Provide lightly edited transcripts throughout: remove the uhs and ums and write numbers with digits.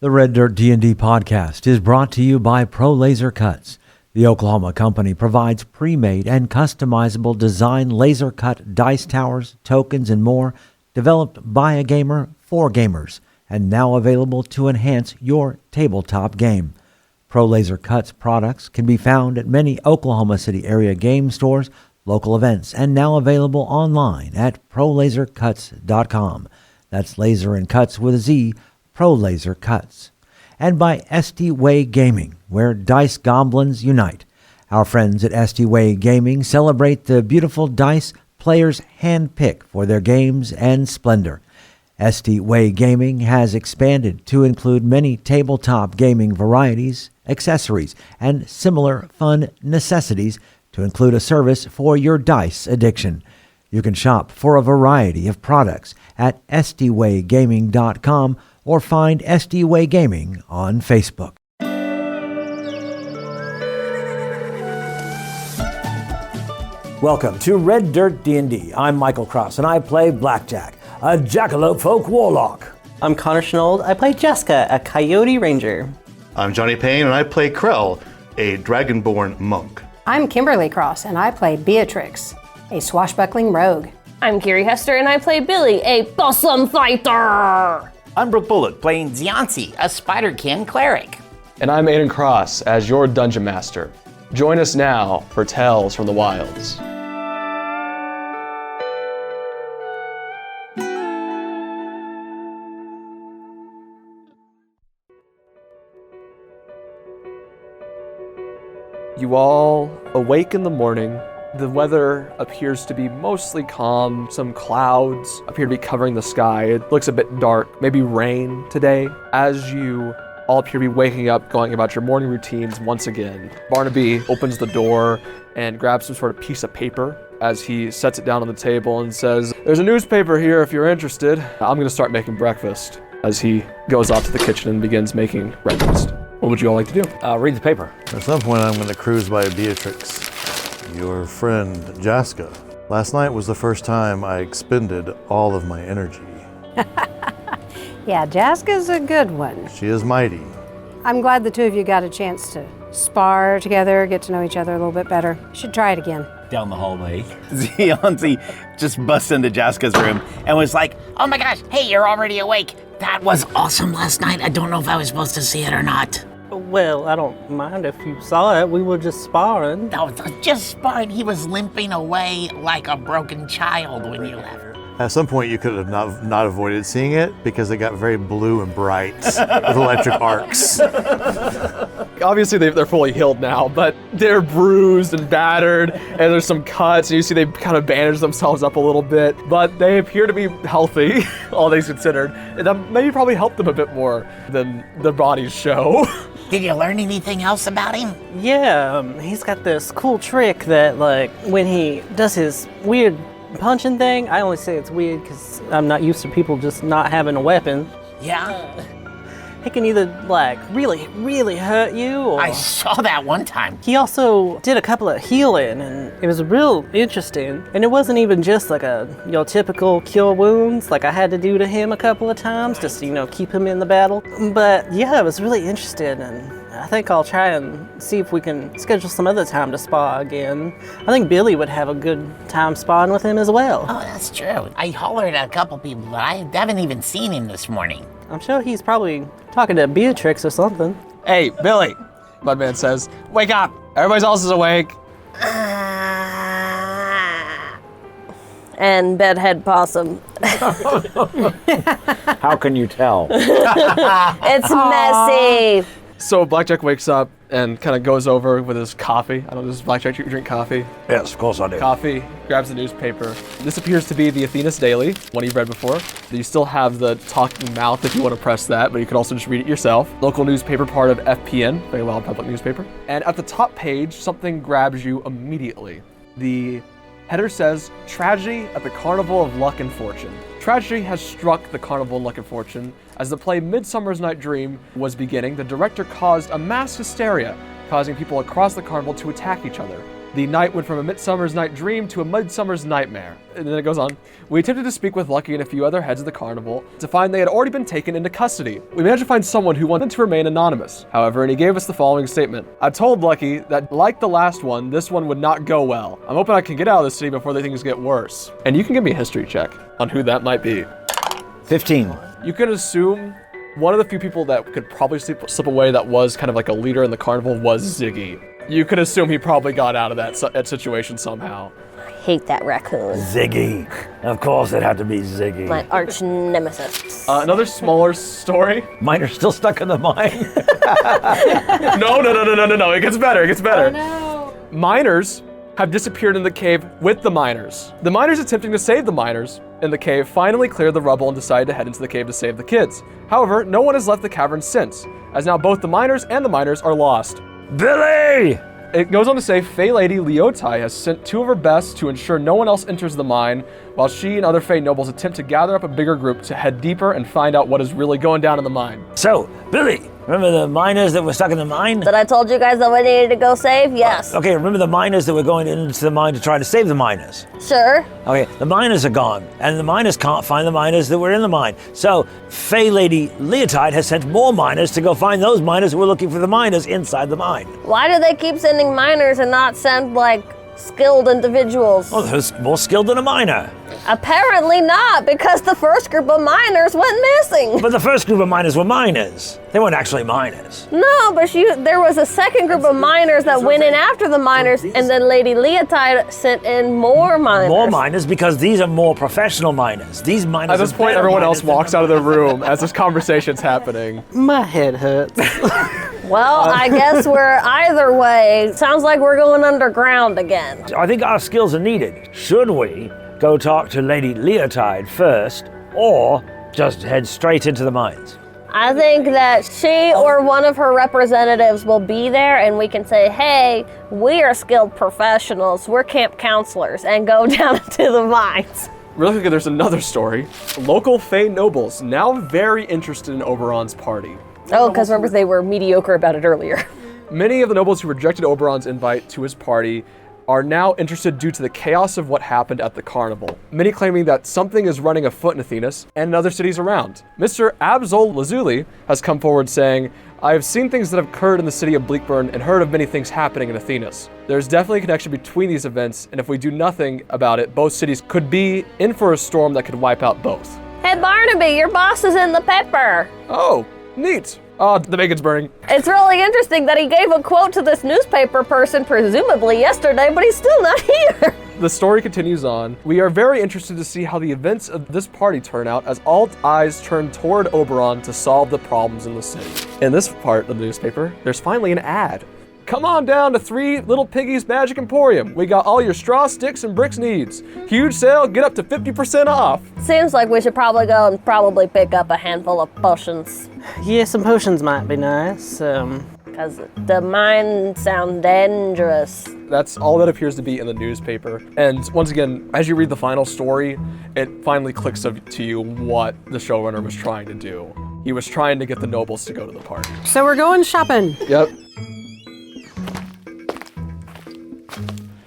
The Red Dirt D&D podcast is brought to you by Pro Laser Cuts. The Oklahoma company provides pre-made and customizable design laser cut dice towers, tokens, and more, developed by a gamer for gamers, and now available to enhance your tabletop game. Pro Laser Cuts products can be found at many Oklahoma City area game stores, local events, and now available online at prolasercuts.com. That's laser and cuts with a Z, Pro Laser Cuts. And by SD Way Gaming, where dice goblins unite. Our friends at SD Way Gaming celebrate the beautiful dice players handpick for their games and splendor. SD Way Gaming has expanded to include many tabletop gaming varieties, accessories, and similar fun necessities to include a service for your dice addiction. You can shop for a variety of products at sdwaygaming.com or find SD Way Gaming on Facebook. Welcome to Red Dirt D&D. I'm Michael Cross, and I play Blackjack, a jackalope folk warlock. I'm Connor Shenold. I play Jaska, a coyote ranger. I'm Johnny Payne, and I play Krell, a dragonborn monk. I'm Kimberly Cross, and I play Beatrix, a swashbuckling rogue. I'm Gary Hester, and I play Billy, a possum fighter. I'm Brooke Bullock, playing Zianzi, a Spiderkin cleric. And I'm Aiden Cross as your Dungeon Master. Join us now for Tales from the Wilds. You all awake in the morning. The weather appears to be mostly calm. Some clouds appear to be covering the sky. It looks a bit dark, maybe rain today. As you all appear to be waking up, going about your morning routines once again, Barnaby opens the door and grabs some sort of piece of paper as he sets it down on the table and says, "There's a newspaper here if you're interested. I'm gonna start making breakfast," as he goes off to the kitchen and begins making breakfast. What would you all like to do? Read the paper. At some point I'm going to cruise by Beatrix, your friend Jaska. Last night was the first time I expended all of my energy. Yeah, Jaska's a good one. She is mighty. I'm glad the two of you got a chance to spar together, get to know each other a little bit better. Should try it again. Down the hallway, Zianzi just busts into Jaska's room and was like, "Oh my gosh, hey, you're already awake. That was awesome last night. I don't know if I was supposed to see it or not." Well, I don't mind if you saw it. We were just sparring. No, just sparring. He was limping away like a broken child when you left. At some point you could have not avoided seeing it because it got very blue and bright with electric arcs. Obviously they're fully healed now, but they're bruised and battered, and there's some cuts, and you see they've kind of bandaged themselves up a little bit, but they appear to be healthy, all things considered, and that maybe probably helped them a bit more than their bodies show. Did you learn anything else about him? Yeah, he's got this cool trick that, like, when he does his weird punching thing, I only say it's weird because I'm not used to people just not having a weapon. Yeah. He can either, like, really, really hurt you, or... I saw that one time. He also did a couple of healing, and it was real interesting. And it wasn't even just like your typical cure wounds, like I had to do to him a couple of times, just to, keep him in the battle. But yeah, it was really interesting, and I think I'll try and see if we can schedule some other time to spar again. I think Billy would have a good time sparring with him as well. Oh, that's true. I hollered at a couple people, but I haven't even seen him this morning. I'm sure he's probably talking to Beatrix or something. Hey, Billy, Mudman says, "Wake up! Everybody else is awake." And Bedhead Possum. How can you tell? It's messy. So Blackjack wakes up and kind of goes over with his coffee. I don't know, does Blackjack drink coffee? Yes, of course I do. Coffee, grabs the newspaper. This appears to be the Athenus Daily, one you've read before. You still have the talking mouth if you want to press that, but you can also just read it yourself. Local newspaper, part of FPN, very loud public newspaper. And at the top page, something grabs you immediately. The header says, "Tragedy at the Carnival of Luck and Fortune." Tragedy has struck the Carnival of Luck and Fortune. As the play Midsummer's Night Dream was beginning, the director caused a mass hysteria, causing people across the carnival to attack each other. The night went from a midsummer's night dream to a midsummer's nightmare. And then it goes on. We attempted to speak with Lucky and a few other heads of the carnival to find they had already been taken into custody. We managed to find someone who wanted to remain anonymous. However, and he gave us the following statement. I told Lucky that like the last one, this one would not go well. I'm hoping I can get out of the city before things get worse. And you can give me a history check on who that might be. 15. You can assume one of the few people that could probably slip away that was kind of like a leader in the carnival was Ziggy. You could assume he probably got out of that situation somehow. I hate that raccoon. Ziggy. Of course it had to be Ziggy. My arch nemesis. Another smaller story. Miner's still stuck in the mine. No. It gets better. Oh no. Miners have disappeared in the cave with the miners. The miners attempting to save the miners in the cave finally cleared the rubble and decided to head into the cave to save the kids. However, no one has left the cavern since, as now both the miners and the miners are lost. Billy! It goes on to say, Fey Lady Yote has sent 2 of her best to ensure no one else enters the mine, while she and other Fey nobles attempt to gather up a bigger group to head deeper and find out what is really going down in the mine. So, Billy, remember the miners that were stuck in the mine? That I told you guys that we needed to go save? Yes. Okay, remember the miners that were going into the mine to try to save the miners? Sure. Okay, the miners are gone, and the miners can't find the miners that were in the mine. So, Fey Lady Leotide has sent more miners to go find those miners who were looking for the miners inside the mine. Why do they keep sending miners and not send, like, skilled individuals? Well, who's more skilled than a miner? Apparently not, because the first group of miners went missing. But the first group of miners were miners. They weren't actually miners. No, but there was a second group of miners that went in after the miners, and then Lady Leotide sent in more miners. More miners because these are more professional miners. These miners. At this are point, better everyone miners else walks than out of the room as this conversation's happening. My head hurts. Well, I guess we're either way. Sounds like we're going underground again. I think our skills are needed. Should we go talk to Lady Leotide first, or just head straight into the mines? I think that she or one of her representatives will be there and we can say, hey, we are skilled professionals, we're camp counselors, and go down into the mines. Really quickly, there's another story. Local Fey nobles now very interested in Oberon's party. Oh, because remember they were mediocre about it earlier. Many of the nobles who rejected Oberon's invite to his party are now interested due to the chaos of what happened at the carnival. Many claiming that something is running afoot in Athenus and in other cities around. Mr. Absol Lazuli has come forward saying, I have seen things that have occurred in the city of Bleakburn and heard of many things happening in Athenus. There's definitely a connection between these events, and if we do nothing about it, both cities could be in for a storm that could wipe out both. Hey Barnaby, your boss is in the pepper. Oh, neat. Oh, the bacon's burning. It's really interesting that he gave a quote to this newspaper person, presumably yesterday, but he's still not here. The story continues on. We are very interested to see how the events of this party turn out as all eyes turn toward Oberon to solve the problems in the city. In this part of the newspaper, there's finally an ad. Come on down to 3 Little Piggies Magic Emporium. We got all your straw, sticks, and bricks needs. Huge sale, get up to 50% off. Seems like we should probably go and pick up a handful of potions. Yeah, some potions might be nice. Because the mines sound dangerous. That's all that appears to be in the newspaper. And once again, as you read the final story, it finally clicks to you what the showrunner was trying to do. He was trying to get the nobles to go to the party. So we're going shopping. Yep.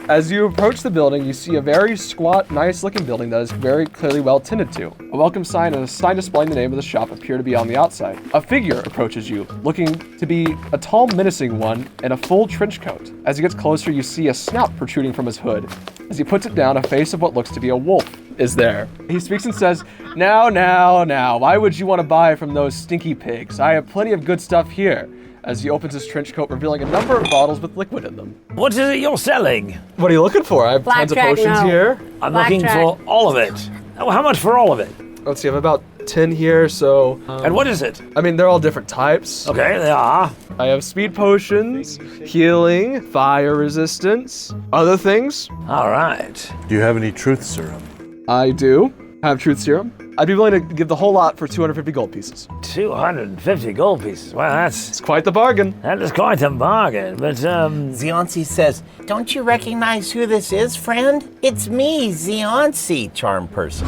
As you approach the building, you see a very squat, nice-looking building that is very clearly well tended to. A welcome sign and a sign displaying the name of the shop appear to be on the outside. A figure approaches you, looking to be a tall, menacing one in a full trench coat. As he gets closer, you see a snout protruding from his hood. As he puts it down, a face of what looks to be a wolf is there. He speaks and says, Now, why would you want to buy from those stinky pigs? I have plenty of good stuff here. As he opens his trench coat, revealing a number of bottles with liquid in them. What is it you're selling? What are you looking for? I have tons of Blackjack, potions no. here. I'm Blackjack. looking for all of it. Oh, how much for all of it? Let's see, I have about 10 here, so... And what is it? I mean, they're all different types. Okay, they are. I have speed potions, healing, fire resistance, other things. All right. Do you have any truth serum? I do have truth serum. I'd be willing to give the whole lot for 250 gold pieces. 250 gold pieces. Well, It's quite the bargain. that is quite a bargain. But Xionsi says, don't you recognize who this is, friend? It's me, Xionsi, charm person.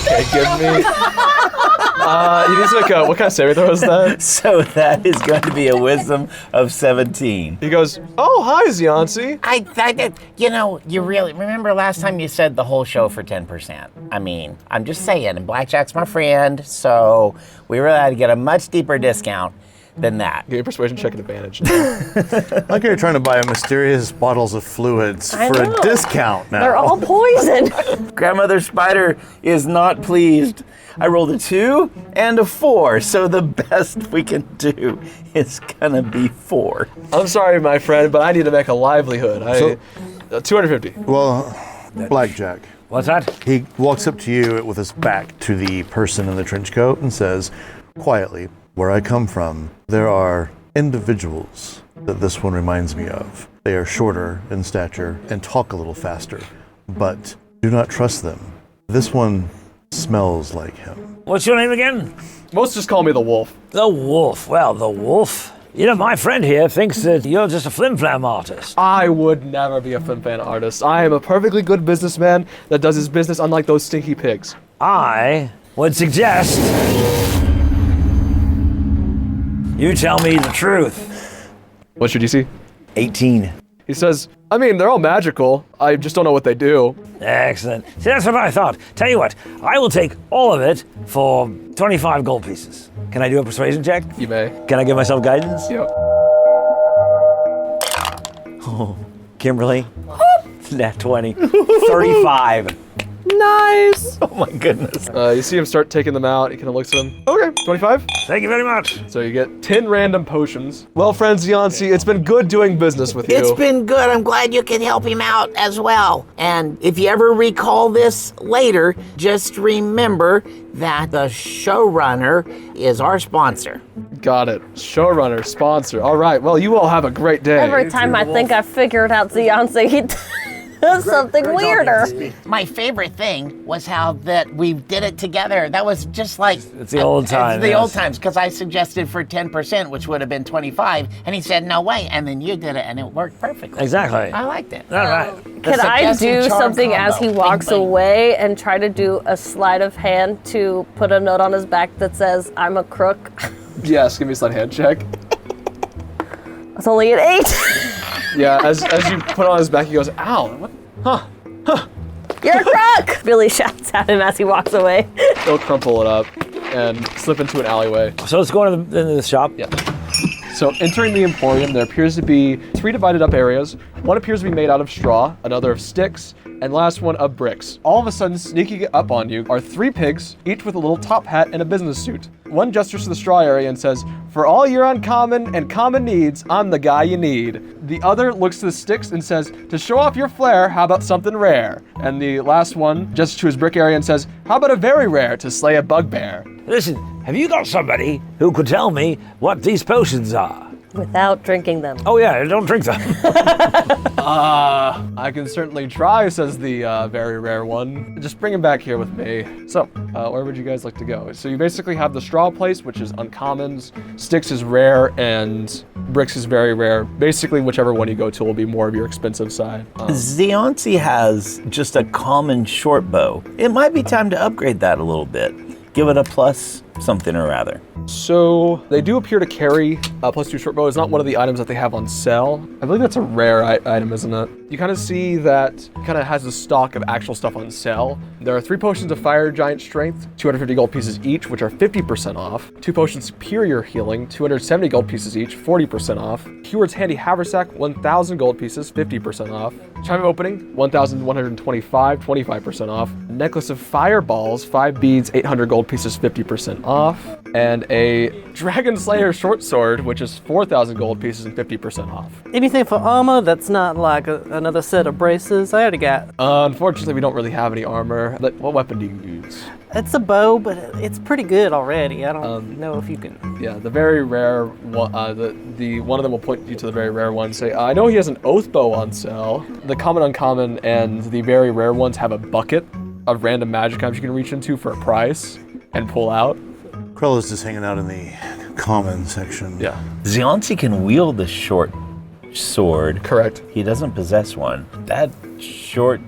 Okay, give me... He needs to make what kind of saving throw is that? So that is going to be a wisdom of 17. He goes, oh, hi, Ziansi. You really remember last time you said the whole show for 10%. I mean, I'm just saying, and Blackjack's my friend, so we really had to get a much deeper discount than that. Give me a persuasion check at advantage. Like you're trying to buy mysterious bottles of fluids for a discount now. They're all poison. Grandmother Spider is not pleased. I rolled a 2 and a 4, so the best we can do is gonna be 4. I'm sorry, my friend, but I need to make a livelihood. 250. Well, Blackjack. What's that? He walks up to you with his back to the person in the trench coat and says, quietly, where I come from, there are individuals that this one reminds me of. They are shorter in stature and talk a little faster, but do not trust them. This one smells like him. What's your name again? Most just call me the Wolf. The Wolf. Well, the Wolf. You know, my friend here thinks that you're just a flim-flam artist. I would never be a flim-flam artist. I am a perfectly good businessman that does his business unlike those stinky pigs. I would suggest you tell me the truth. What's your DC? 18. He says, I mean, they're all magical. I just don't know what they do. Excellent. See, that's what I thought. Tell you what, I will take all of it for 25 gold pieces. Can I do a persuasion check? You may. Can I give myself guidance? Yep. Oh, Kimberly? Nat 20. 35. Nice! Oh my goodness. You see him start taking them out. He kind of looks at them. Okay, 25. Thank you very much. So you get 10 random potions. Well, friends, Yancey, it's been good doing business with you. It's been good. I'm glad you could help him out as well. And if you ever recall this later, just remember that the showrunner is our sponsor. Got it. Showrunner, sponsor. All right, well, you all have a great day. Every time I think I figured out Ziansi, he does something weirder. My favorite thing was how that we did it together. That was just like... It's the old times. It's the old times, because I suggested for 10%, which would have been 25, and he said, no way, and then you did it, and it worked perfectly. Exactly. I liked it. All right. Can I do suggested charm something as he combo. walks Bing, bing. away and try to do a sleight of hand to put a note on his back that says, I'm a crook? Yes, give me a sleight hand check. It's only an 8. Yeah, as you put on his back, he goes, ow, what? Huh. You're a crook! Billy shouts at him as he walks away. He'll crumple it up and slip into an alleyway. So let's go into the shop. Yeah. So entering the Emporium, there appears to be 3 divided up areas. One appears to be made out of straw, another of sticks, and last one of bricks. All of a sudden, sneaking up on you are 3 pigs, each with a little top hat and a business suit. One gestures to the straw area and says, for all your uncommon and common needs, I'm the guy you need. The other looks to the sticks and says, to show off your flair, how about something rare? And the last one gestures to his brick area and says, how about a very rare to slay a bugbear? Listen, have you got somebody who could tell me what these potions are? Without drinking them. Oh yeah, don't drink them. I can certainly try, says the very rare one. Just bring him back here with me. So, where would you guys like to go? So you basically have the straw place, which is uncommons, sticks is rare, and bricks is very rare. Basically, whichever one you go to will be more of your expensive side. Zionsi has just a common short bow. It might be time to upgrade that a little bit. Give it a plus something or rather. So they do appear to carry a +2 short bow. It's not one of the items that they have on sale. I believe that's a rare item, isn't it? You kind of see that kind of has a stock of actual stuff on sale. There are 3 potions of fire giant strength, 250 gold pieces each, which are 50% off. 2 potions superior healing, 270 gold pieces each, 40% off. Keyword's handy haversack, 1,000 gold pieces, 50% off. Chime of opening, 1,125, 25% off. Necklace of fireballs, 5 beads, 800 gold pieces, 50% off. And a Dragon Slayer short sword, which is 4,000 gold pieces and 50% off. Anything for armor that's not like another set of braces? I already got. Unfortunately, we don't really have any armor. What weapon do you use? It's a bow, but it's pretty good already. I don't know if you can. Yeah, the very rare one, the one of them will point you to the very rare one. Say, I know he has an oath bow on sale. The common, uncommon, and the very rare ones have a bucket of random magic items you can reach into for a price and pull out. Krell is just hanging out in the common section. Yeah. Zionsi can wield the short sword. Correct. He doesn't possess one. That short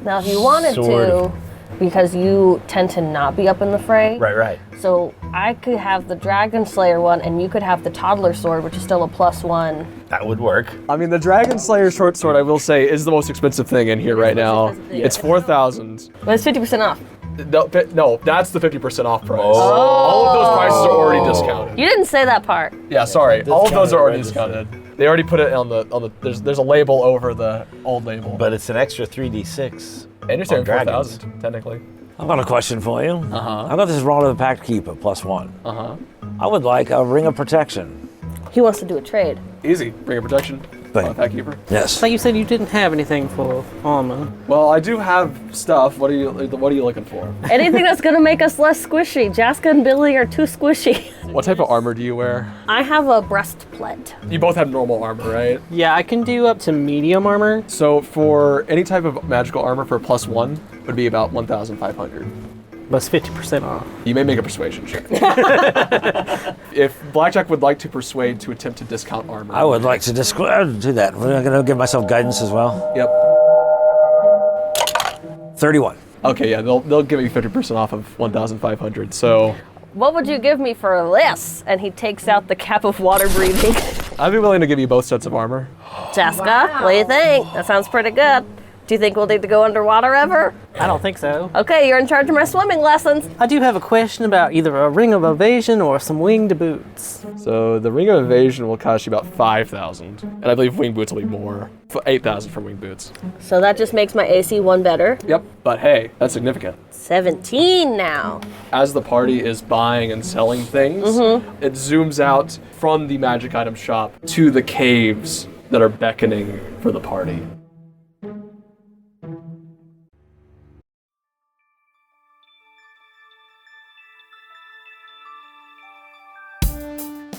Now, if you wanted sword. to, because you tend to not be up in the fray. Right. So I could have the Dragon Slayer one, and you could have the Toddler Sword, which is still a +1. That would work. I mean, the Dragon Slayer short sword, I will say, is the most expensive thing in here right now. It's 4,000. But it's 50% off. No, that's the 50% off price. All of those prices are already discounted. You didn't say that part. Yeah, sorry. All of those are already discounted. They already put it on the there's a label over the old label. But it's an extra 3d6. And you're saying dragons. 4,000, technically. I've got a question for you. I've got this Rod of the Pact Keep at +1. I would like a Ring of Protection. He wants to do a trade. Easy. Ring of Protection. Pack Keeper. Yes. Like you said, you didn't have anything for armor. Well, I do have stuff. What are you looking for? Anything that's gonna make us less squishy. Jaska and Billy are too squishy. What type of armor do you wear? I have a breastplate. You both have normal armor, right? Yeah, I can do up to medium armor. So for any type of magical armor for +1 would be about 1,500. That's 50% off. You may make a persuasion check. If Blackjack would like to persuade to attempt to discount armor. I would like to do that. We're going to give myself guidance as well. Yep. 31. Okay, yeah, they'll give you 50% off of 1,500. So What would you give me for this? And he takes out the cap of water breathing. I'd be willing to give you both sets of armor. Jaska, what do you think? That sounds pretty good. Do you think we'll need to go underwater ever? I don't think so. Okay, you're in charge of my swimming lessons. I do have a question about either a ring of evasion or some winged boots. So the Ring of Evasion will cost you about 5,000, and I believe wing boots will be more, 8,000 for wing boots. So that just makes my AC 1 better. Yep, but hey, that's significant. 17 now. As the party is buying and selling things, it zooms out from the magic item shop to the caves that are beckoning for the party.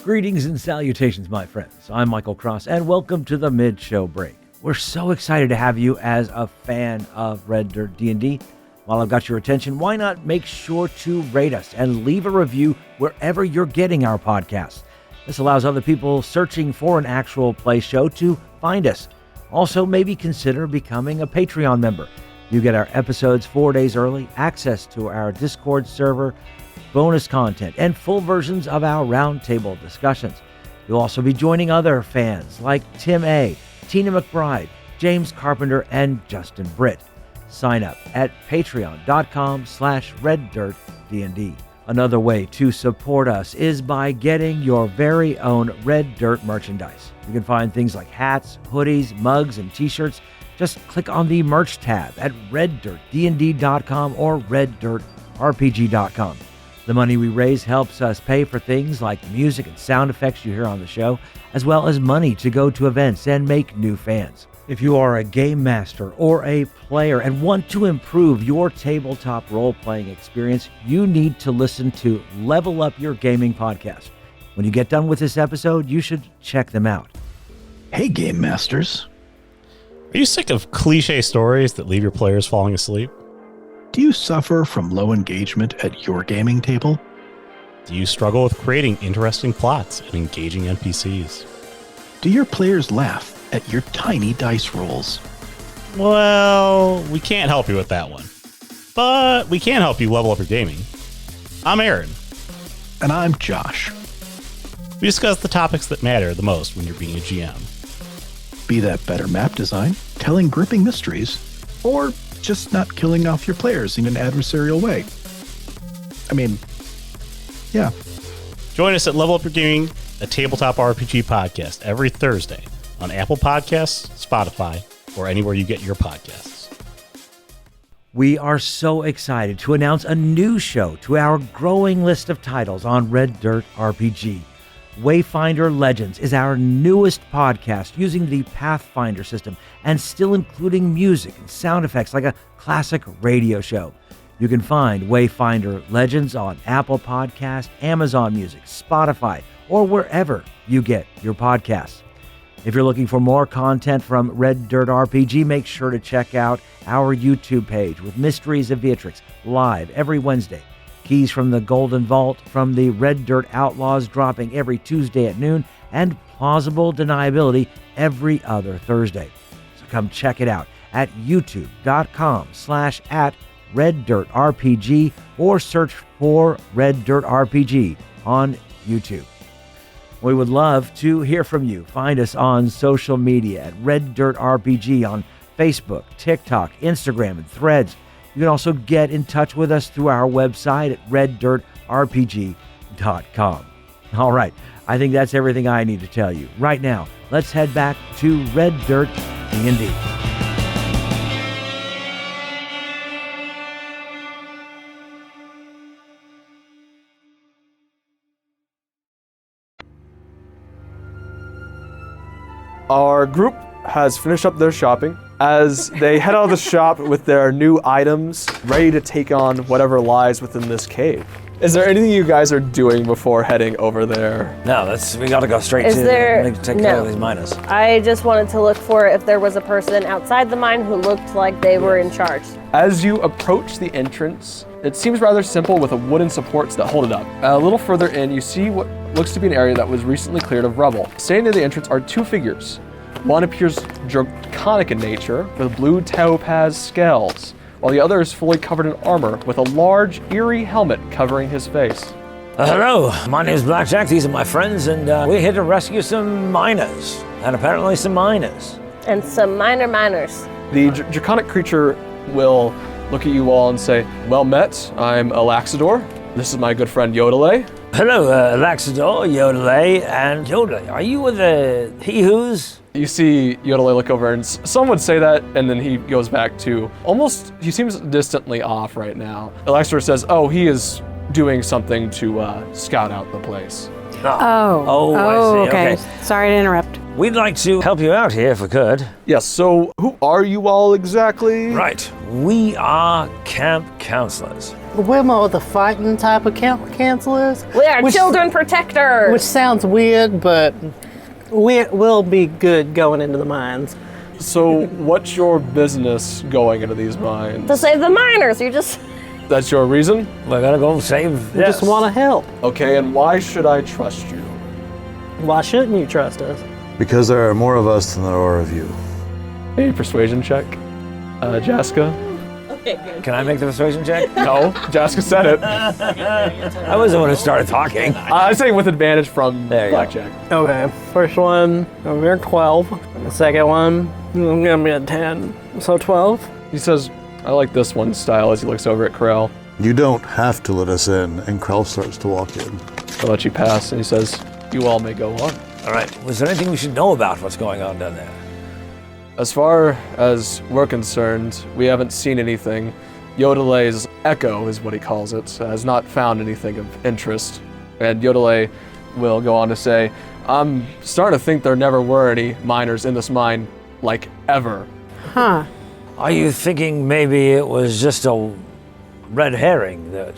Greetings and salutations, my friends. I'm Michael Cross, and welcome to the mid-show break. We're so excited to have you as a fan of Red Dirt D&D. While I've got your attention, why not make sure to rate us and leave a review wherever you're getting our podcasts. This allows other people searching for an actual play show to find us. Also, maybe consider becoming a Patreon member. You get our episodes 4 days early, access to our Discord server, bonus content, and full versions of our roundtable discussions. You'll also be joining other fans like Tim A., Tina McBride, James Carpenter, and Justin Britt. Sign up at patreon.com/reddirtdnd. Another way to support us is by getting your very own Red Dirt merchandise. You can find things like hats, hoodies, mugs, and t-shirts. Just click on the merch tab at reddirtdnd.com or reddirtrpg.com. The money we raise helps us pay for things like music and sound effects you hear on the show, as well as money to go to events and make new fans. If you are a game master or a player and want to improve your tabletop role-playing experience, you need to listen to Level Up Your Gaming podcast. When you get done with this episode, you should check them out. Hey, Game Masters. Are you sick of cliche stories that leave your players falling asleep? Do you suffer from low engagement at your gaming table? Do you struggle with creating interesting plots and engaging NPCs? Do your players laugh at your tiny dice rolls? Well, we can't help you with that one. But we can help you level up your gaming. I'm Aaron. And I'm Josh. We discuss the topics that matter the most when you're being a GM. Be that better map design, telling gripping mysteries, or just not killing off your players in an adversarial way. I mean, yeah. Join us at Level Up Your Gaming, a tabletop RPG podcast, every Thursday on Apple Podcasts, Spotify, or anywhere you get your podcasts. We are so excited to announce a new show to our growing list of titles on Red Dirt RPG. Wayfinder Legends is our newest podcast using the Pathfinder system and still including music and sound effects like a classic radio show. You can find Wayfinder Legends on Apple Podcasts, Amazon Music, Spotify, or wherever you get your podcasts. If you're looking for more content from Red Dirt RPG, make sure to check out our YouTube page with Mysteries of Beatrix live every Wednesday. Keys from the Golden Vault from the Red Dirt Outlaws dropping every Tuesday at noon, and Plausible Deniability every other Thursday. So come check it out at youtube.com/@reddirtrpg. Red Dirt RPG or search for Red Dirt RPG on YouTube. We would love to hear from you. Find us on social media at Red Dirt RPG on Facebook, TikTok, Instagram, and Threads. You can also get in touch with us through our website at reddirtrpg.com. All right, I think that's everything I need to tell you. Right now, let's head back to Red Dirt D&D. Our group has finished up their shopping as they head out of the shop with their new items, ready to take on whatever lies within this cave. Is there anything you guys are doing before heading over there? No, we gotta go straight Is to there- take care of no. these miners. I just wanted to look for if there was a person outside the mine who looked like they were in charge. As you approach the entrance, it seems rather simple with wooden supports that hold it up. A little further in, you see what looks to be an area that was recently cleared of rubble. Standing near the entrance are two figures. One appears draconic in nature, with blue topaz scales, while the other is fully covered in armor, with a large, eerie helmet covering his face. Hello, my name is Blackjack. These are my friends, and we're here to rescue some miners, and apparently some miners. And some miners. The draconic creature will look at you all and say, "Well met, I'm Alaxidor. This is my good friend Yote." Hello, Laxador, Yodelay, and Yodelay. Are you with the he-who's? You see Yote look over, and some would say that, and then he goes back to he seems distantly off right now. Alaxidor says, "Oh, he is doing something to scout out the place." Oh, I see. okay. Sorry to interrupt. We'd like to help you out here if we could. Yes, so who are you all exactly? Right, we are camp counselors. We're more the fighting type of counselors. We are children protectors. Which sounds weird, but we'll be good going into the mines. So what's your business going into these mines? To save the miners. You just... That's your reason? We're gonna go save. We just want to help. Okay, and why should I trust you? Why shouldn't you trust us? Because there are more of us than there are of you. Hey, persuasion check. Jaska? Can I make the persuasion check? No, Jaska said it. I was the one who started talking. I'm saying with advantage from There you go. Blackjack. Okay, first one, I'm here 12. The second one, I'm gonna be at 10. So 12. He says, "I like this one" style as he looks over at Krell. You don't have to let us in, and Krell starts to walk in. I'll let you pass, and he says, "You all may go on." All right, was there anything we should know about what's going on down there? As far as we're concerned, we haven't seen anything. Yodelay's echo is what he calls it, has not found anything of interest. And Yote will go on to say, "I'm starting to think there never were any miners in this mine, like, ever." Huh. Are you thinking maybe it was just a red herring that...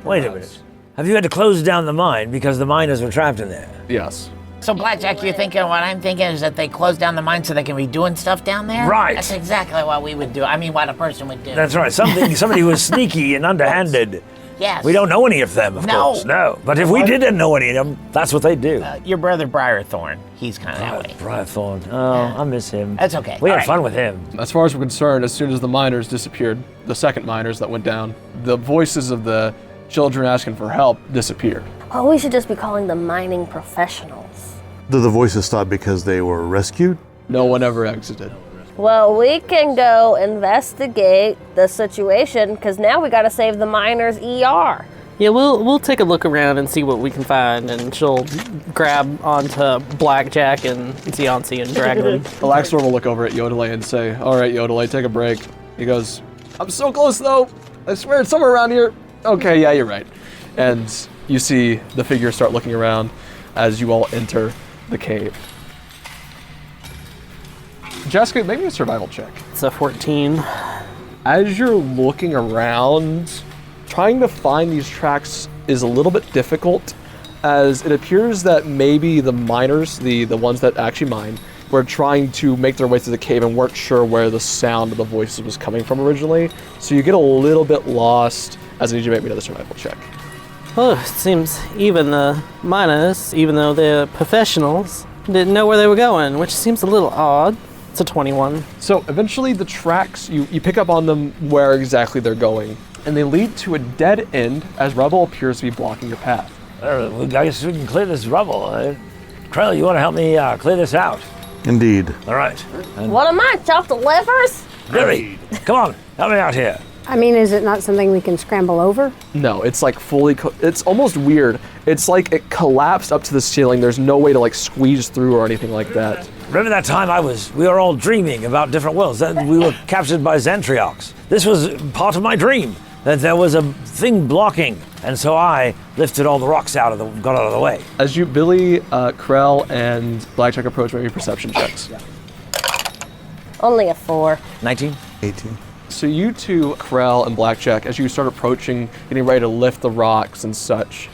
Wait a minute. Have you had to close down the mine because the miners were trapped in there? Yes. So, Blackjack, you're thinking what I'm thinking is that they close down the mine so they can be doing stuff down there? Right. That's exactly what we would do. I mean, what a person would do. That's right. Somebody who was sneaky and underhanded. Yes. We don't know any of them, of No. course. No. But if we didn't know any of them, that's what they do. Your brother Briarthorn, he's kind of that way. Briarthorn. Oh, I miss him. That's okay. We All had right. fun with him. As far as we're concerned, as soon as the miners disappeared, the second miners that went down, the voices of the children asking for help disappeared. Oh, we should just be calling them mining professionals. Did the voices stop because they were rescued? No one ever exited. Well, we can go investigate the situation, because now we got to save the miners' ER. Yeah, we'll take a look around and see what we can find, and she'll grab onto Blackjack and Ziansi and drag them. Alaxor will look over at Yodelay and say, "All right, Yodelay, take a break." He goes, "I'm so close though. I swear it's somewhere around here." "Okay, yeah, you're right." And you see the figures start looking around as you all enter the cave. Jessica, make me a survival check. It's a 14. As you're looking around, trying to find these tracks is a little bit difficult, as it appears that maybe the miners, the ones that actually mine, were trying to make their way through the cave and weren't sure where the sound of the voices was coming from originally. So you get a little bit lost, as I need you to make me another survival check. Oh, it seems even the miners, even though they're professionals, didn't know where they were going, which seems a little odd. It's a 21. So eventually the tracks, you pick up on them where exactly they're going, and they lead to a dead end as rubble appears to be blocking your path. I guess we can clear this rubble. Krell, you want to help me clear this out? Indeed. All right. And What am I, chopped livers? Billy, come on, help me out here. I mean, is it not something we can scramble over? No, it's like it's almost weird. It's like it collapsed up to the ceiling. There's no way to like squeeze through or anything like that. Remember that time we were all dreaming about different worlds, that we were captured by Xantriox. This was part of my dream, that there was a thing blocking, and so I lifted all the rocks got out of the way. As you, Billy, Krell, and Blackjack approach, maybe perception checks. Only a 4. 19? 18. So you two, Krell and Blackjack, as you start approaching, getting ready to lift the rocks and such,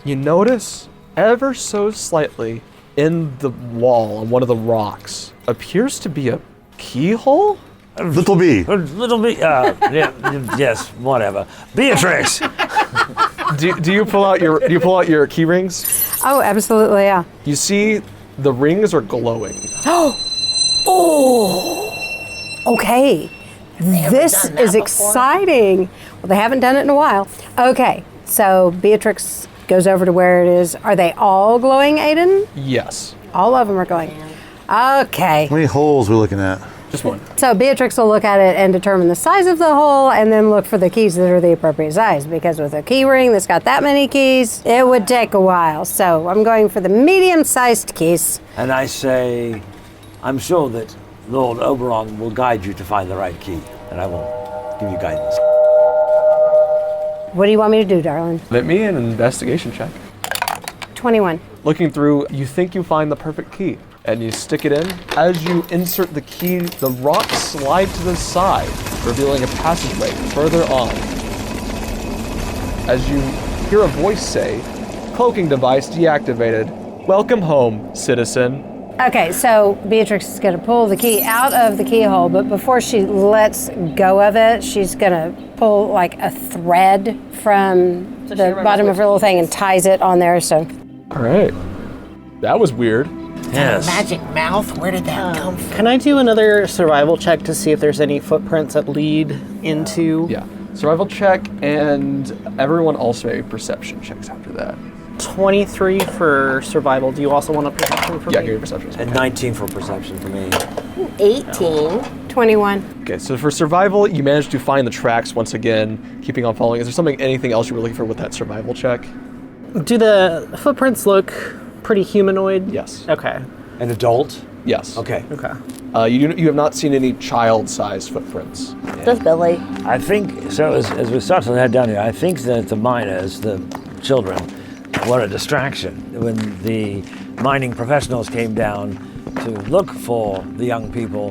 you notice ever so slightly in the wall on one of the rocks appears to be a keyhole? Little B. Little B, yes, whatever. Beatrix! Do you pull out your key rings? Oh, absolutely, yeah. You see the rings are glowing. Okay. This is exciting. Well, they haven't done it in a while. Okay, so Beatrix goes over to where it is. Are they all glowing, Aiden? Yes. All of them are glowing. Okay. How many holes are we looking at? Just one. So Beatrix will look at it and determine the size of the hole and then look for the keys that are the appropriate size, because with a key ring that's got that many keys, it would take a while. So I'm going for the medium-sized keys. And I say, I'm sure that Lord Oberon will guide you to find the right key, and I will give you guidance. What do you want me to do, darling? Let me an investigation check. 21. Looking through, you think you find the perfect key, and you stick it in. As you insert the key, the rocks slide to the side, revealing a passageway further on. As you hear a voice say, "Cloaking device deactivated. Welcome home, citizen." Okay, so Beatrix is going to pull the key out of the keyhole, but before she lets go of it, she's going to pull like a thread from the bottom of her little thing and ties it on there. So, All right. That was weird. Yes. Magic mouth? Where did that come from? Can I do another survival check to see if there's any footprints that lead into? Yeah. Survival check, and everyone also made perception checks after that. 23 for survival. Do you also want a perception for Yeah, me? give your perception. And 19 for perception for me. 18. 21. Okay, so for survival, you managed to find the tracks once again, keeping on following. Is there anything else you were looking for with that survival check? Do the footprints look pretty humanoid? Yes. Okay. An adult? Yes. Okay. Okay. You have not seen any child-sized footprints. Just Billy. I think, so as we start to head down here, I think that the miners, the children, were a distraction when the mining professionals came down to look for the young people,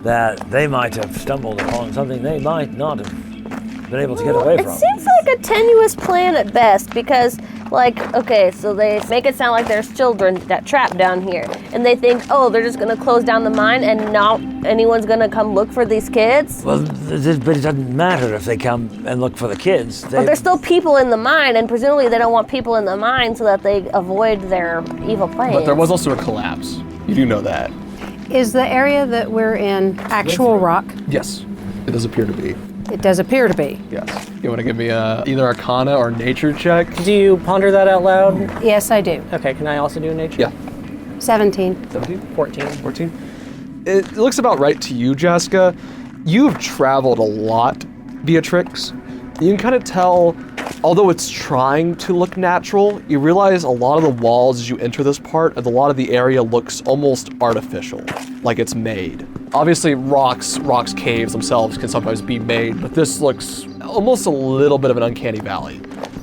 that they might have stumbled upon something they might not have been able to get away It from. seems like a tenuous plan at best, because, okay, so they make it sound like there's children that trapped down here, and they think, oh, they're just gonna close down the mine and not anyone's gonna come look for these kids. Well, but it doesn't matter if they come and look for the kids. But there's still people in the mine, and presumably they don't want people in the mine so that they avoid their evil plans. But there was also a collapse. You do know that. Is the area that we're in actual rock? Yes, it does appear to be. It does appear to be. Yes. You want to give me either Arcana or Nature check? Do you ponder that out loud? Yes, I do. Okay, can I also do a nature? Yeah. 17. 17? 14. 14? It looks about right to you, Jaska. You've traveled a lot, Beatrix. You can kind of tell, although it's trying to look natural, you realize a lot of the walls as you enter this part, a lot of the area looks almost artificial, like it's made. Obviously, rocks, caves themselves can sometimes be made, but this looks almost a little bit of an uncanny valley.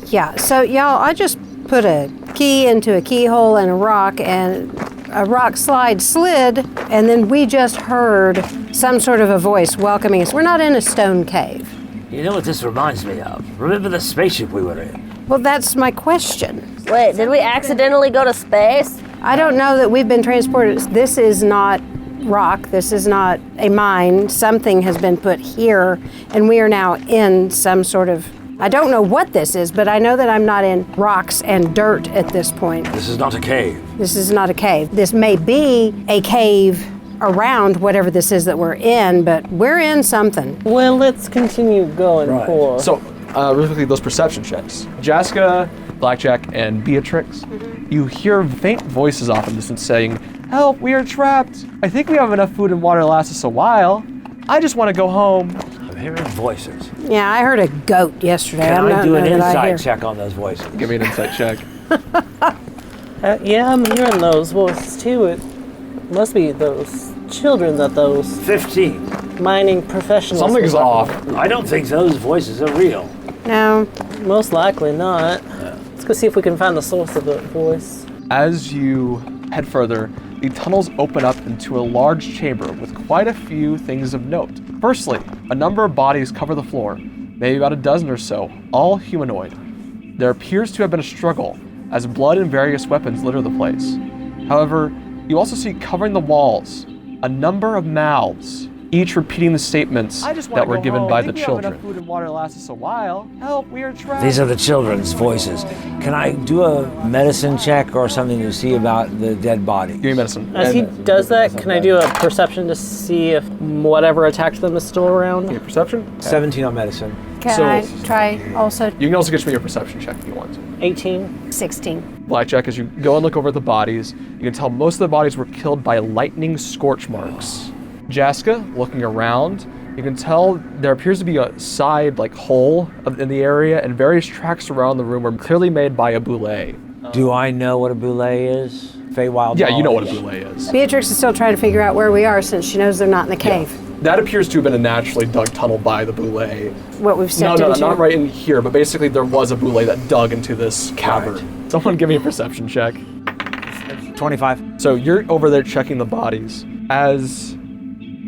Yeah, so y'all, I just put a key into a keyhole and a rock, and a rock slide slid, and then we just heard some sort of a voice welcoming us. We're not in a stone cave. You know what this reminds me of? Remember the spaceship we were in? Well, that's my question. Wait, did we accidentally go to space? I don't know that we've been transported. This is not rock. This is not a mine. Something has been put here, and we are now in some sort of... I don't know what this is, but I know that I'm not in rocks and dirt at this point. This is not a cave. This is not a cave. This may be a cave around whatever this is that we're in, but we're in something. Well, let's continue going for. So, really quickly, those perception checks. Jaska, Blackjack, and Beatrix, you hear faint voices off in the distance saying, "Help, we are trapped. I think we have enough food and water to last us a while. I just want to go home." I'm hearing voices. Yeah, I heard a goat yesterday. Can I do an know that I hear- insight check on those voices? Give me an insight check. Yeah, I'm hearing those voices too. It must be those children that those 15. mining professionals. Something's were off. talking I don't think those voices are real. No. about. Most likely not. Let's go see if we can find the source of the voice. As you head further, the tunnels open up into a large chamber with quite a few things of note. Firstly, a number of bodies cover the floor, maybe about a dozen or so, all humanoid. There appears to have been a struggle, as blood and various weapons litter the place. However, you also see covering the walls a number of mouths, each repeating the statements that were given by the children. Food and water to last us a while. Help, we are trapped. These are the children's voices. Can I do a medicine check or something to see about the dead body? Give me medicine. As he does that, can I do a perception to see if whatever attacked them is still around? Give me perception. 17 on medicine. Can I try also? You can also get me your perception check if you want. 18. 16. Blackjack, as you go and look over at the bodies, you can tell most of the bodies were killed by lightning scorch marks. Jaska, looking around, you can tell there appears to be a side hole in the area, and various tracks around the room are clearly made by a boule. Do I know what a boule is? Feywild Yeah, you know what a knowledge. boule is. Beatrix is still trying to figure out where we are since she knows they're not in the cave. That appears to have been a naturally dug tunnel by the boule. What we've stepped No, into. not right in here, but basically there was a boule that dug into this cavern. Someone give me a perception check. 25. So you're over there checking the bodies. As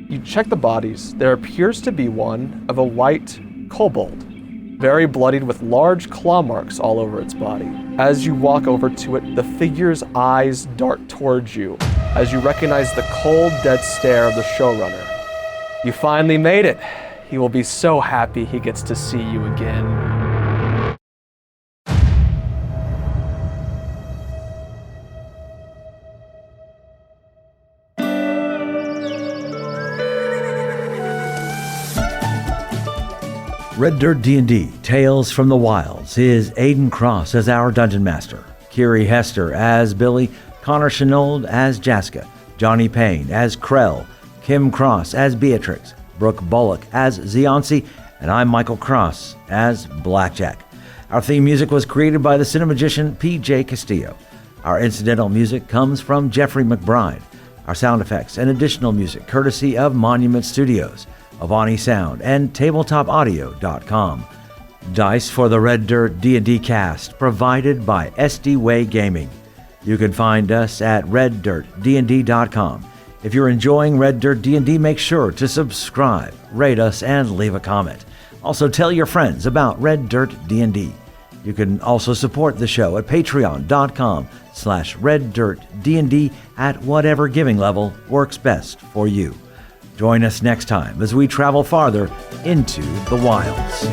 you check the bodies, there appears to be one of a white kobold, very bloodied with large claw marks all over its body. As you walk over to it, the figure's eyes dart towards you as you recognize the cold, dead stare of the showrunner. You finally made it. He will be so happy he gets to see you again. Red Dirt D&D Tales from the Wilds is Aidan Cross as our Dungeon Master, Kiri Hester as Billy, Connor Shenold as Jaska, Johnny Payne as Krell, Kim Cross as Beatrix, Brooke Bullock as Zionsi, and I'm Michael Cross as Blackjack. Our theme music was created by the cinemagician P.J. Castillo. Our incidental music comes from Jeffrey McBride. Our sound effects and additional music courtesy of Monument Studios, Avani Sound, and TabletopAudio.com. Dice for the Red Dirt D&D cast provided by SD Way Gaming. You can find us at reddirtdnd.com. If you're enjoying Red Dirt D&D, make sure to subscribe, rate us, and leave a comment. Also, tell your friends about Red Dirt D&D. You can also support the show at patreon.com/reddirtdnd at whatever giving level works best for you. Join us next time as we travel farther into the wilds.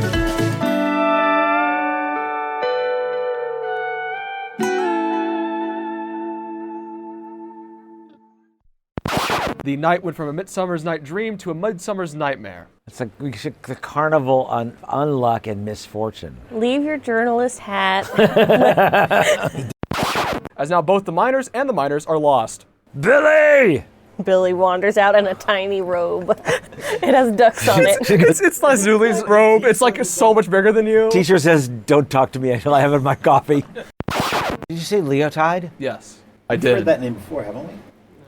The night went from a Midsummer's Night Dream to a Midsummer's Nightmare. It's like the carnival on unluck and misfortune. Leave your journalist hat. As now both the miners and the miners are lost. Billy! Billy wanders out in a tiny robe. It has ducks on it. It's Lazuli's robe. It's so much bigger than you. Teacher says, don't talk to me until I have my coffee. Did you say Leotide? Yes, I We've did. heard that name before, haven't we?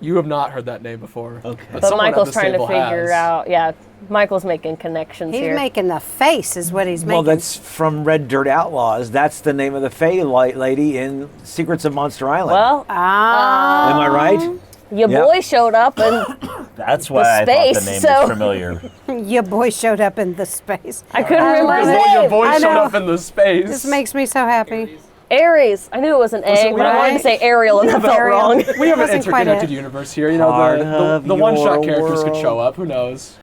You have not heard that name before. Okay. But someone at Michael's this trying to table figure has. out. Yeah, Michael's making connections He's here. making the face is what he's Well, making. that's from Red Dirt Outlaws. That's the name of the Fey lady in Secrets of Monster Island. Well, am I right? your Yep. boy showed up and That's why I thought space, the name so- was familiar. Your boy showed up in the space. I couldn't remember his name. Your voice I showed know. up in the space. This makes me so happy. Aries. I knew it was an egg, but I wanted to say Ariel, and that felt Ariel. wrong. We have an Wasn't quite interconnected it. universe here. You know, Part the of one-shot your characters could world. show up. Who knows?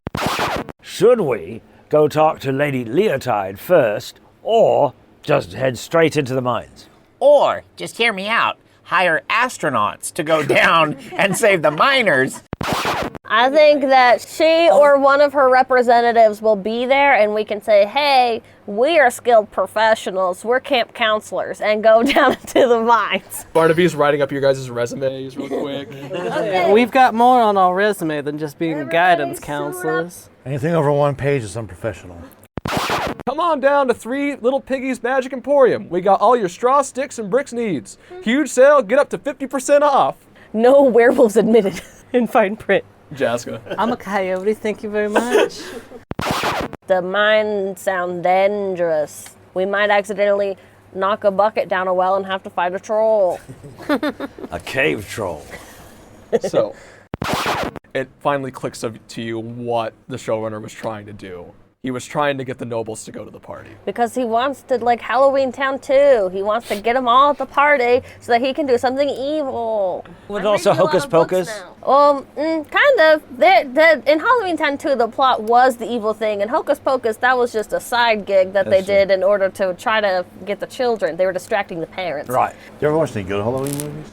Should we go talk to Lady Leotide first, or just head straight into the mines? Or, just hear me out, hire astronauts to go down and save the miners. I think that she or one of her representatives will be there and we can say, hey, we are skilled professionals, we're camp counselors, and go down into the mines. Barnaby's writing up your guys' resumes real quick. Okay. We've got more on our resume than just being guidance counselors. Anything over 1 page is unprofessional. Come on down to 3 Little Piggies Magic Emporium. We got all your straw, sticks, and bricks needs. Huge sale, get up to 50% off. No werewolves admitted in fine print. Jaska. I'm a coyote, thank you very much. The mines sound dangerous. We might accidentally knock a bucket down a well and have to fight a troll. A cave troll. So, it finally clicks to you what the showrunner was trying to do. He was trying to get the nobles to go to the party. Because he wants to, like Halloween Town 2. He wants to get them all at the party so that he can do something evil. Was it also Hocus Pocus? Kind of. In Halloween Town 2, the plot was the evil thing. And Hocus Pocus, that was just a side gig that they did in order to try to get the children. They were distracting the parents. Right. You ever watch any good Halloween movies?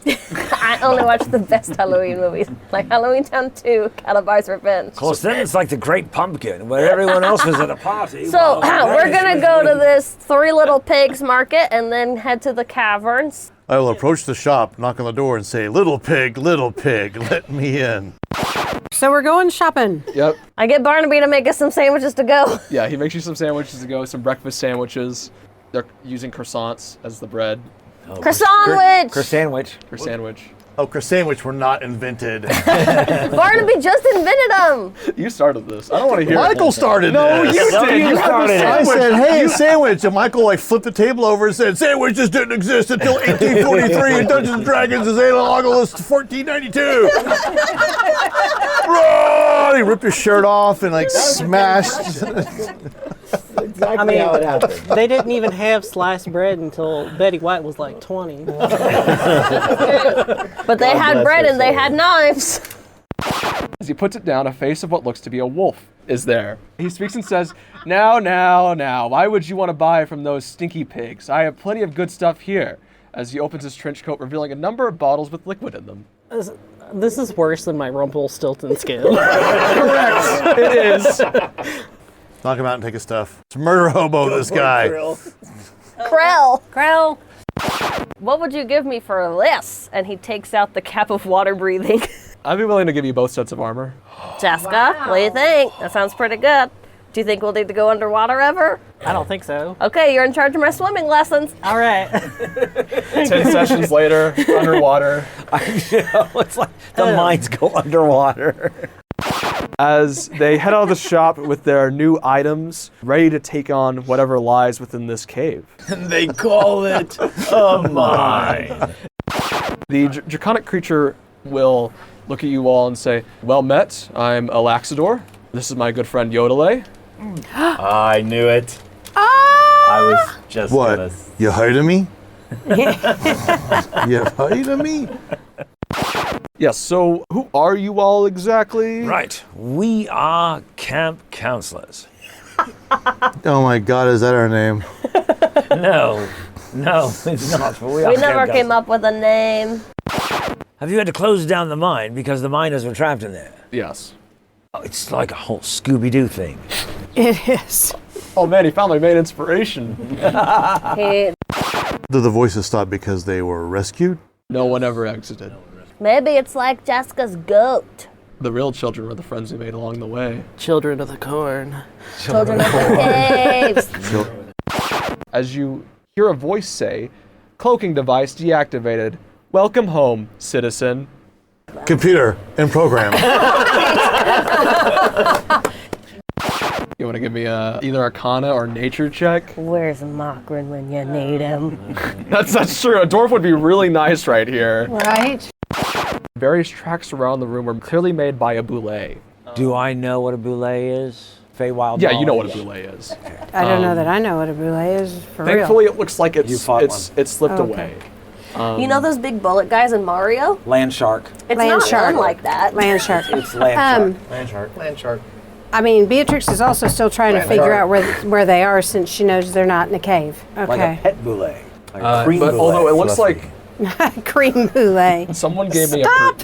I only watch the best Halloween movies. Like Halloween Town 2, Calabar's Revenge. Of course, then it's like the Great Pumpkin, where everyone else was at a party. So we're going to go to this 3 Little Pigs market and then head to the caverns. I will approach the shop, knock on the door, and say, little pig, let me in. So we're going shopping. Yep. I get Barnaby to make us some sandwiches to go. Yeah, he makes you some sandwiches to go, some breakfast sandwiches. They're using croissants as the bread. Croissant-wich! Croissant-wich. Croissant-wich. Oh, croissant-wich were not invented. Barnaby just invented them. You started this. I don't want to hear Michael started No, this. you did. You started it. I said, hey, sandwich. And Michael flipped the table over and said, sandwiches didn't exist until 1843 and Dungeons and Dragons is analogous to 1492. He ripped his shirt off and smashed. Exactly how it happened. They didn't even have sliced bread until Betty White was like 20. But they had bread and they had knives. As he puts it down, a face of what looks to be a wolf is there. He speaks and says, now, why would you want to buy from those stinky pigs? I have plenty of good stuff here. As he opens his trench coat, revealing a number of bottles with liquid in them. This is worse than my Rumpelstiltskin skin. Correct, it is. Knock him out and take his stuff. It's murder hobo, this guy. Krell. What would you give me for this? And he takes out the cap of water breathing. I'd be willing to give you both sets of armor. Jaska, what do you think? That sounds pretty good. Do you think we'll need to go underwater ever? I don't think so. Okay, you're in charge of my swimming lessons. All right. 10 sessions later, underwater. It's like the mines go underwater. As they head out of the shop with their new items, ready to take on whatever lies within this cave. They call it a mine. The draconic creature will look at you all and say, well met, I'm Alaxador. This is my good friend Yote. I knew it. I was just What? You hiding me? You hiding me? Yes, so who are you all exactly? Right. We are camp counselors. Oh my God, is that our name? No, it's not. But we are We never camp came up with a name. Have you had to close down the mine because the miners were trapped in there? Yes. Oh, it's like a whole Scooby-Doo thing. It is. Oh man, he found my main inspiration. Did the voices stop because they were rescued? No one ever exited. Maybe it's like Jaska's goat. The real children were the friends we made along the way. Children of the corn. Children of the caves. As you hear a voice say, cloaking device deactivated. Welcome home, citizen. Computer in program. You want to give me either Arcana or Nature check? Where's Makrin when you need him? That's true. A dwarf would be really nice right here. Right? Various tracks around the room are clearly made by a boulé. Do I know what a boulé is? Feywild Yeah, knowledge? you know what a boulé is. I don't know that I know what a brulee is for Thankfully, real. it looks like it's slipped away. You know those big bullet guys in Mario? Land shark. It's Land not shark. one like that. Land shark. It's land Land shark. I mean, Beatrix is also still trying to figure out where they are since she knows they're not in a cave. shark. Okay. Like a pet boulé. Like a cream But boulé. although it looks like Cream brulee. someone gave me Stop!